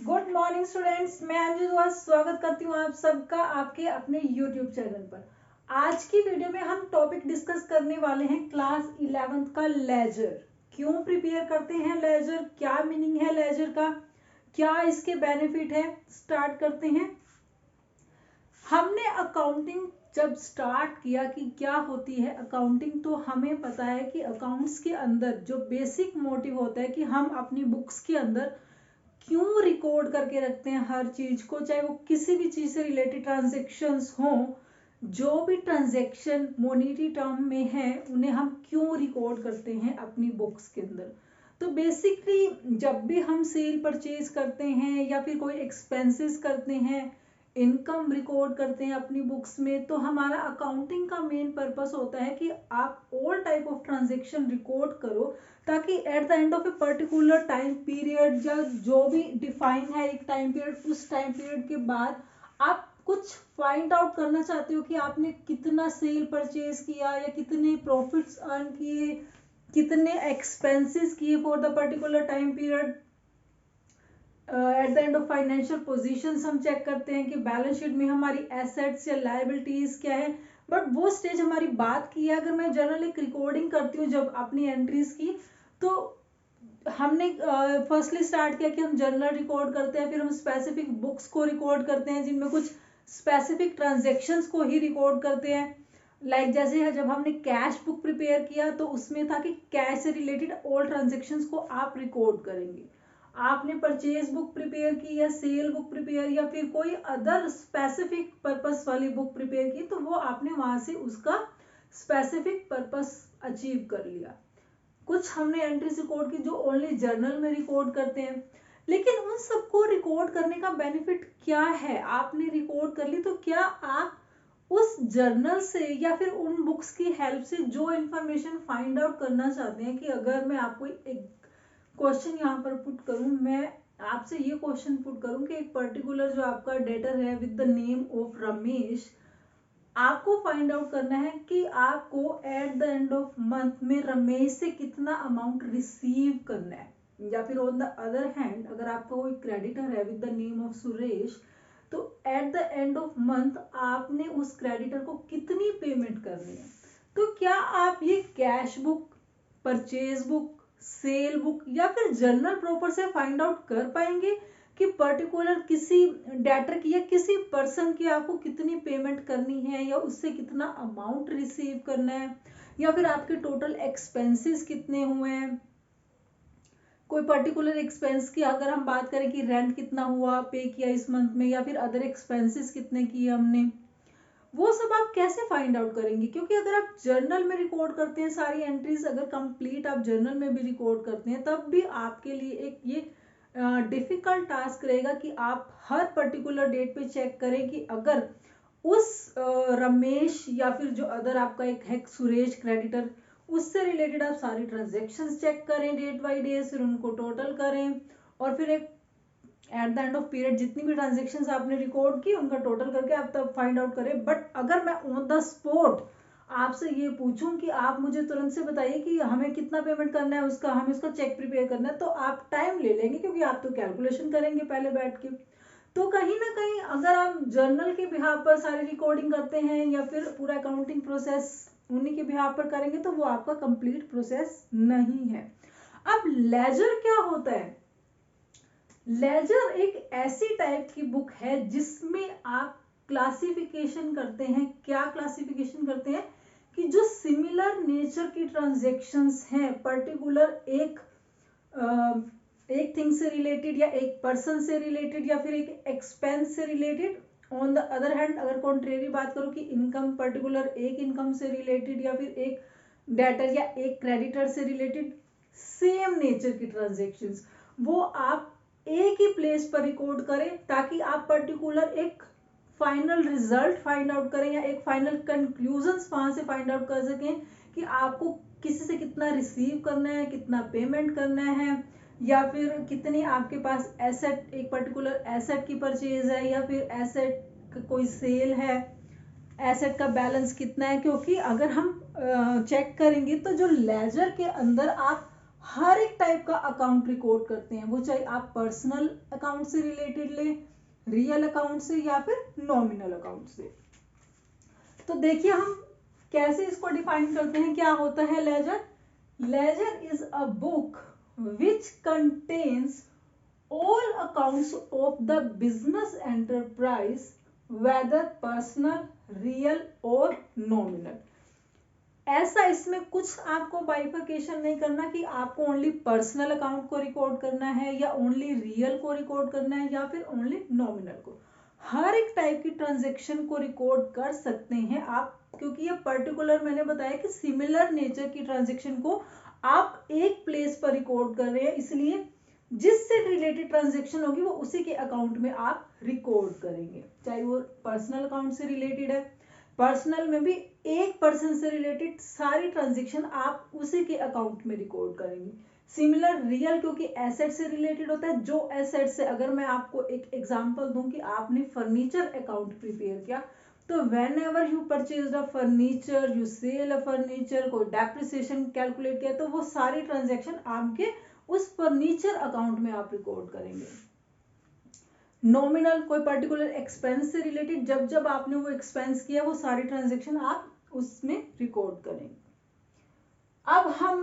Good morning students, मैं अंजू दुआ स्वागत करती हूँ आप सबका आपके अपने यूट्यूब चैनल पर। आज की वीडियो में हम टॉपिक डिस्कस करने वाले हैं क्लास 11th का लेजर। क्यों प्रिपेयर करते हैं लेजर, क्या मीनिंग है लेजर का, क्या इसके बेनिफिट है, स्टार्ट करते हैं। हमने अकाउंटिंग जब स्टार्ट किया कि क्या होती है अकाउंटिंग, तो हमें पता है कि अकाउंट्स के अंदर जो बेसिक मोटिव होता है कि हम अपनी बुक्स के अंदर क्यों रिकॉर्ड करके रखते हैं हर चीज को, चाहे वो किसी भी चीज से रिलेटेड ट्रांजेक्शन्स हो, जो भी ट्रांजेक्शन मॉनेटरी टर्म में है उन्हें हम क्यों रिकॉर्ड करते हैं अपनी बुक्स के अंदर। तो बेसिकली जब भी हम सेल परचेज करते हैं या फिर कोई एक्सपेंसेस करते हैं, इनकम रिकॉर्ड करते हैं अपनी बुक्स में, तो हमारा अकाउंटिंग का मेन पर्पस होता है कि आप all type of transaction record करो, ताकि eight the end of a particular time period या जो भी डिफाइन है एक टाइम पीरियड, उस टाइम पीरियड के बाद आप कुछ फाइंड आउट करना चाहते हो कि आपने कितना सेल परचेज किया या कितने प्रॉफिट्स अर्न किए, कितने एक्सपेंसेस किए for the particular time period. Eight the end of financial positions हम चेक करते हैं कि बैलेंस शीट में हमारी एसेट्स या लायबिलिटीज क्या है। बट वो स्टेज हमारी बात की है, अगर मैं जनरल एक रिकॉर्डिंग करती हूँ जब अपनी एंट्रीज की, तो हमने फर्स्टली स्टार्ट किया कि हम जर्नल रिकॉर्ड करते हैं, फिर हम स्पेसिफिक बुक्स को रिकॉर्ड करते हैं जिनमें कुछ स्पेसिफिक ट्रांजेक्शन्स को ही रिकॉर्ड करते हैं। लाइक जैसे जब हमने कैश बुक प्रिपेयर किया तो उसमें था कि कैश से रिलेटेड ऑल ट्रांजेक्शन्स को आप रिकॉर्ड करेंगे। आपने परचेज बुक प्रिपेयर की या सेल बुक प्रिपेयर या फिर कोई अदर स्पेसिफिक पर्पस वाली बुक प्रिपेयर की, तो वो आपने वहां से उसका स्पेसिफिक पर्पस अचीव कर लिया। कुछ हमने एंट्रीज रिकॉर्ड की जो ओनली जर्नल में रिकॉर्ड करते हैं, लेकिन उन सबको रिकॉर्ड करने का बेनिफिट क्या है। आपने रिकॉर्ड कर ली तो क्या आप उस जर्नल से या फिर उन बुक्स की हेल्प से जो इंफॉर्मेशन फाइंड आउट करना चाहते हैं, कि अगर मैं आपको एक क्वेश्चन यहाँ पर पुट करूं, मैं आपसे ये क्वेश्चन पुट करूं कि एक पर्टिकुलर जो आपका डेटर है with the name of Ramesh, आपको फाइंड आउट करना है कि आपको eight the end of month में रमेश से कितना अमाउंट रिसीव करना है। या फिर ऑन द अदर हैंड अगर आपका कोई क्रेडिटर है with the name of Suresh, तो at the end of month आपने उस क्रेडिटर को कितनी पेमेंट करनी है। तो क्या आप ये cash book, purchase book, cell book या फिर जर्नल प्रॉपर से फाइंड आउट कर पाएंगे कि पर्टिकुलर किसी डेटर की या किसी पर्सन की आपको कितनी पेमेंट करनी है, या उससे कितना अमाउंट रिसीव करना है, या फिर आपके टोटल एक्सपेंसेस कितने हुए हैं। कोई पर्टिकुलर एक्सपेंस की अगर हम बात करें कि रेंट कितना हुआ पे किया इस मंथ में, या फिर अदर एक्सपेंसेस कितने किए हमने, वो सब आप कैसे फाइंड आउट करेंगे। क्योंकि अगर आप जर्नल में रिकॉर्ड करते हैं सारी एंट्रीज, अगर कंप्लीट आप जर्नल में भी रिकॉर्ड करते हैं, तब भी आपके लिए एक ये डिफिकल्ट टास्क रहेगा कि आप हर पर्टिकुलर डेट पे चेक करें कि अगर उस रमेश या फिर जो अदर आपका एक है सुरेश क्रेडिटर, उससे रिलेटेड आप सारी ट्रांजेक्शन्स चेक करें डेट बाई डेट, फिर उनको टोटल करें, और फिर एक eight the end of period जितनी भी ट्रांजेक्शन्स आपने रिकॉर्ड की उनका टोटल करके आप तब फाइंड आउट करें। बट अगर मैं ऑन द स्पॉट आपसे ये पूछूं कि आप मुझे तुरंत से बताइए कि हमें कितना पेमेंट करना है उसका, हमें उसका चेक प्रिपेयर करना है, तो आप टाइम ले लेंगे क्योंकि आप तो कैलकुलेशन करेंगे पहले बैठ के। तो कहीं ना कहीं अगर आप जर्नल के बिहाफ पर सारी रिकॉर्डिंग करते हैं या फिर पूरा अकाउंटिंग प्रोसेस उन्हीं के बिहाफ पर करेंगे, तो वो आपका कंप्लीट प्रोसेस नहीं है। अब लेजर क्या होता है। लेजर एक ऐसी टाइप की बुक है जिसमें आप क्लासिफिकेशन करते हैं। क्या क्लासिफिकेशन करते हैं कि जो सिमिलर नेचर की ट्रांजेक्शन्स हैं, पर्टिकुलर एक थिंग से रिलेटेड या एक पर्सन से रिलेटेड या फिर एक एक्सपेंस से related. On the other hand अगर कॉन्ट्रेरी बात करो कि इनकम, पर्टिकुलर एक इनकम से रिलेटेड या फिर एक डेटर या एक क्रेडिटर से रिलेटेड, सेम नेचर की ट्रांजेक्शन्स, वो आप एक ही प्लेस पर रिकॉर्ड करें, ताकि आप पर्टिकुलर एक फाइनल रिजल्ट फाइंड आउट करें या एक फाइनल कंक्लूजन वहां से फाइंड आउट कर सकें कि आपको किसी से कितना रिसीव करना है, कितना पेमेंट करना है, या फिर कितनी आपके पास एसेट, एक पर्टिकुलर एसेट की परचेज है या फिर एसेट कोई सेल है, एसेट का बैलेंस कितना है। क्योंकि अगर हम चेक करेंगे तो जो लेजर के अंदर आप हर एक टाइप का अकाउंट रिकॉर्ड करते हैं, वो चाहे आप पर्सनल अकाउंट से रिलेटेड ले, रियल अकाउंट से या फिर नॉमिनल अकाउंट से। तो देखिए हम कैसे इसको डिफाइन करते हैं, क्या होता है ledger. Ledger is a book which contains all accounts of the business enterprise whether personal, real और nominal। ऐसा इसमें कुछ आपको बाइफर्केशन नहीं करना कि आपको ओनली पर्सनल अकाउंट को रिकॉर्ड करना है या ओनली रियल को रिकॉर्ड करना है या फिर ओनली नॉमिनल को। हर एक टाइप की ट्रांजेक्शन को रिकॉर्ड कर सकते हैं आप, क्योंकि ये पर्टिकुलर मैंने बताया कि सिमिलर नेचर की ट्रांजेक्शन को आप एक प्लेस पर रिकॉर्ड कर रहे हैं, इसलिए जिससे रिलेटेड ट्रांजेक्शन होगी वो उसी के अकाउंट में आप रिकॉर्ड करेंगे। चाहे वो पर्सनल अकाउंट से रिलेटेड है, पर्सनल में भी एक पर्सन से रिलेटेड सारी ट्रांजेक्शन आप उसी के अकाउंट में रिकॉर्ड करेंगे। सिमिलर रियल क्योंकि एसेट से रिलेटेड होता है, जो एसेट से, अगर मैं आपको एक एग्जांपल दूं कि आपने फर्नीचर अकाउंट प्रिपेयर किया, तो whenever you purchase a furniture, you sell a furniture, कोई डेप्रिसिएशन कैलकुलेट किया, तो वो सारी ट्रांजेक्शन आपके उस फर्नीचर अकाउंट में आप रिकॉर्ड करेंगे। नॉमिनल कोई पर्टिकुलर एक्सपेंस से रिलेटेड, जब जब आपने वो एक्सपेंस किया वो सारी ट्रांजेक्शन आप उसमें रिकॉर्ड करेंगे। अब हम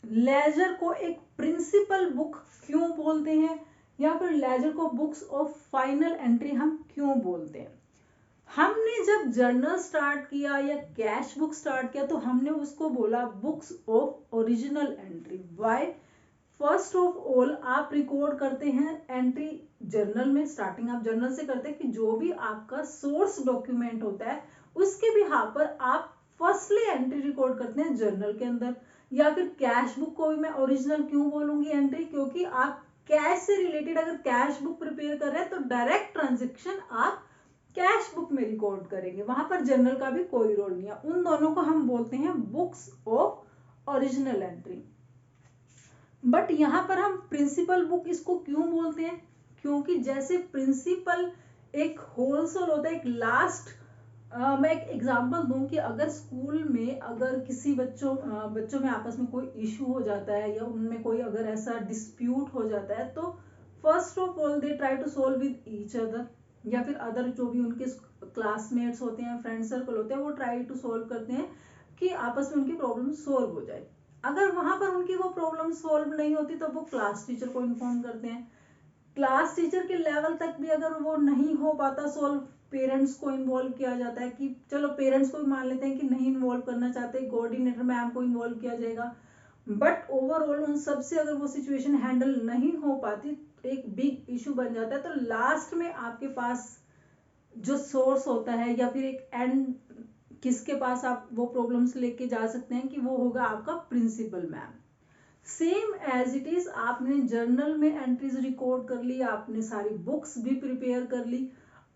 लेजर को एक प्रिंसिपल बुक क्यों बोलते हैं या फिर लेजर को बुक्स ऑफ फाइनल एंट्री हम क्यों बोलते हैं। हमने जब जर्नल स्टार्ट किया या कैश बुक स्टार्ट किया तो हमने उसको बोला books of original entry. Why? First of all आप रिकॉर्ड करते हैं एंट्री जर्नल में, स्टार्टिंग आप जर्नल से करते हैं कि जो भी आपका सोर्स डॉक्यूमेंट होता है उसके बिहाफ पर आप फर्स्टली एंट्री रिकॉर्ड करते हैं जर्नल के अंदर। या फिर कैश बुक को भी मैं ओरिजिनल क्यों बोलूंगी एंट्री, क्योंकि आप कैश से रिलेटेड अगर कैश बुक प्रिपेयर कर रहे हैं तो डायरेक्ट ट्रांजेक्शन आप कैश बुक में रिकॉर्ड करेंगे, वहां पर जर्नल का भी कोई रोल नहीं है। उन दोनों को हम बोलते हैं books of original entry. But यहां पर हम प्रिंसिपल बुक इसको क्यों बोलते हैं, क्योंकि जैसे प्रिंसिपल एक होलसेल होता है, एक लास्ट मैं एक एग्जांपल दूं कि अगर स्कूल में अगर किसी बच्चों में आपस में कोई इशू हो जाता है या उनमें कोई अगर ऐसा डिस्प्यूट हो जाता है, तो first of all they try to solve with each other, या फिर अदर जो भी उनके क्लासमेट्स होते हैं, फ्रेंड सर्कल होते हैं, वो ट्राई टू सॉल्व करते हैं कि आपस में उनकी प्रॉब्लम सॉल्व हो जाए। अगर वहां पर उनकी वो प्रॉब्लम सॉल्व नहीं होती तो वो क्लास टीचर को इन्फॉर्म करते हैं। क्लास टीचर के लेवल तक भी अगर वो नहीं हो पाता सॉल्व, पेरेंट्स को इन्वॉल्व किया जाता है कि चलो पेरेंट्स को भी मान लेते हैं कि नहीं इन्वॉल्व करना चाहते, कोऑर्डिनेटर मैम को इन्वॉल्व किया जाएगा। बट ओवरऑल उन सबसे अगर वो सिचुएशन हैंडल नहीं हो पाती, एक बिग इशू बन जाता है, तो लास्ट में आपके पास जो सोर्स होता है या फिर एक एंड किसके पास आप वो प्रॉब्लम्स लेके जा सकते हैं कि वो होगा आपका principal ma'am. Same as it is आपने जर्नल में एंट्रीज रिकॉर्ड कर ली, आपने सारी बुक्स भी प्रिपेयर कर ली।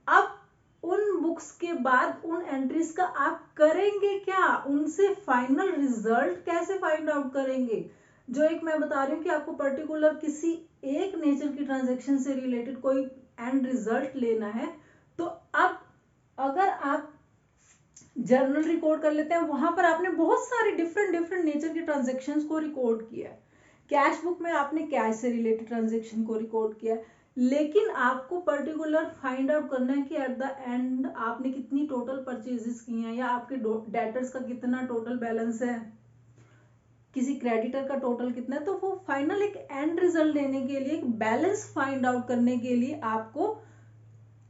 अब उन बुक्स के बाद उन एंट्रीज का आप करेंगे क्या, उनसे फाइनल रिजल्ट कैसे फाइंड आउट करेंगे। जो एक मैं बता रही हूँ कि आपको पर्टिकुलर किसी एक नेचर की ट्रांजेक्शन से रिलेटेड कोई एंड रिजल्ट लेना है, तो अब अगर आप जर्नल रिकॉर्ड कर लेते हैं, वहां पर आपने बहुत सारे डिफरेंट नेचर के ट्रांजेक्शन्स को रिकॉर्ड किया है। कैश बुक में आपने कैश से रिलेटेड ट्रांजेक्शन को रिकॉर्ड किया है, लेकिन आपको पर्टिकुलर फाइंड आउट करना है कि एट द एंड आपने कितनी टोटल परचेजेस की हैं या आपके डेटर्स का कितना टोटल बैलेंस है, किसी क्रेडिटर का टोटल कितना है। तो वो फाइनल एक एंड रिजल्ट लेने के लिए, एक बैलेंस फाइंड आउट करने के लिए आपको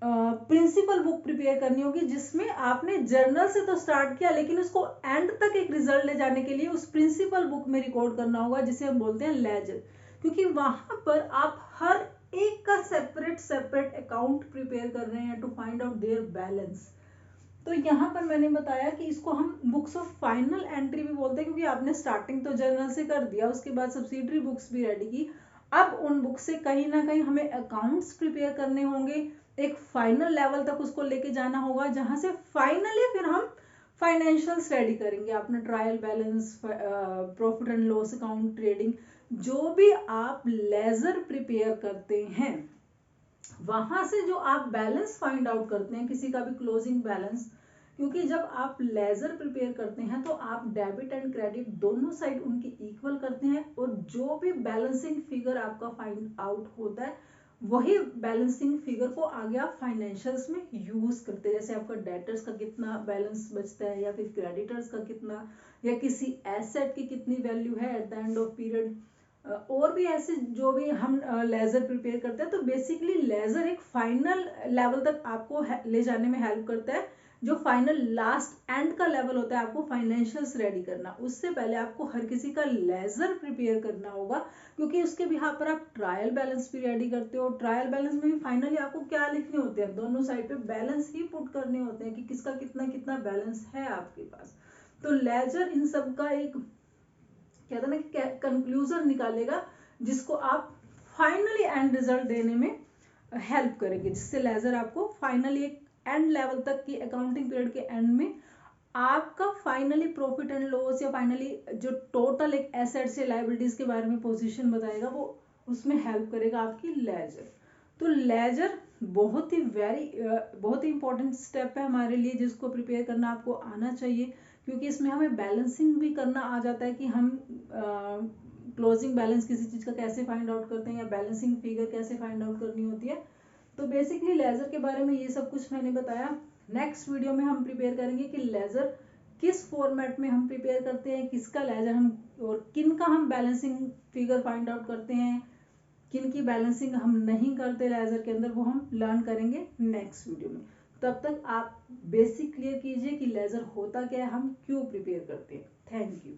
प्रिंसिपल बुक प्रिपेयर करनी होगी, जिसमें आपने जर्नल से तो स्टार्ट किया लेकिन उसको एंड तक एक रिजल्ट ले जाने के लिए उस प्रिंसिपल बुक में रिकॉर्ड करना होगा, जिसे हम बोलते हैं लेजर। क्योंकि वहां पर आप हर एक का सेपरेट अकाउंट प्रिपेयर कर रहे हैं to find out their balance. तो यहाँ पर मैंने बताया कि इसको हम बुक्स ऑफ फाइनल एंट्री भी बोलते हैं, क्योंकि आपने स्टार्टिंग तो जर्नल से कर दिया, उसके बाद सब्सिडरी बुक्स भी रेडी की। अब उन बुक से कहीं ना कहीं हमें अकाउंट्स प्रिपेयर करने होंगे, एक फाइनल लेवल तक उसको लेके जाना होगा, जहां से फाइनली फिर हम फाइनेंशियल्स रेडी करेंगे। आपने trial balance, profit and loss account, trading, जो भी आप लेजर प्रिपेयर करते हैं, वहां से जो आप बैलेंस फाइंड आउट करते हैं, किसी का भी क्लोजिंग बैलेंस क्योंकि जब आप लेजर प्रिपेयर करते हैं तो आप डेबिट एंड क्रेडिट दोनों साइड उनकी इक्वल करते हैं, और जो भी बैलेंसिंग फिगर आपका फाइंड आउट होता है वही बैलेंसिंग फिगर को आगे आप फाइनेंशियल्स में यूज करते हैं। जैसे आपका डेटर्स का कितना बैलेंस बचता है, या फिर क्रेडिटर्स का कितना, या किसी एसेट की कितनी वैल्यू है eight the end of period, और भी ऐसे जो भी हम लेजर प्रिपेयर करते हैं। तो बेसिकली लेजर एक फाइनल लेवल तक आपको ले जाने में हेल्प करता है, जो फाइनल लास्ट एंड का लेवल होता है आपको फाइनेंशियल्स रेडी करना। उससे पहले आपको हर किसी का लेजर प्रिपेयर करना होगा, क्योंकि उसके बिहाफ पर आप ट्रायल बैलेंस भी रेडी करते हो। ट्रायल बैलेंस में भी फाइनली आपको क्या लिखने होते हैं, दोनों साइड पे बैलेंस ही पुट करने होते हैं कि किसका कितना कितना बैलेंस है आपके पास। तो लेजर इन सब का एक कहते हैं ना कि कंक्लूजन निकालेगा, जिसको आप फाइनली एंड रिजल्ट देने में हेल्प करेंगे, जिससे लेजर आपको फाइनली एक एंड लेवल तक की अकाउंटिंग पीरियड के एंड में आपका फाइनली प्रॉफिट एंड लॉस, या फाइनली जो टोटल एक एसेट्स या लायबिलिटीज के बारे में पोजीशन बताएगा, वो उसमें हेल्प करेगा आपकी लेजर। तो लेजर बहुत ही इंपॉर्टेंट स्टेप है हमारे लिए, जिसको प्रिपेयर करना आपको आना चाहिए, क्योंकि इसमें हमें बैलेंसिंग भी करना आ जाता है कि हम क्लोजिंग बैलेंस किसी चीज का कैसे फाइंड आउट करते हैं, या बैलेंसिंग फिगर कैसे फाइंड आउट करनी होती है। तो बेसिकली लेजर के बारे में ये सब कुछ मैंने बताया। नेक्स्ट वीडियो में हम प्रिपेयर करेंगे कि लेजर किस फॉर्मेट में हम प्रिपेयर करते हैं, किसका लेजर हम और किन का हम बैलेंसिंग फिगर फाइंड आउट करते हैं, किन की बैलेंसिंग हम नहीं करते लेजर के अंदर, वो हम लर्न करेंगे नेक्स्ट वीडियो में। तब तक आप बेसिक क्लियर कीजिए कि लेजर होता क्या है, हम क्यों प्रिपेयर करते हैं। Thank you.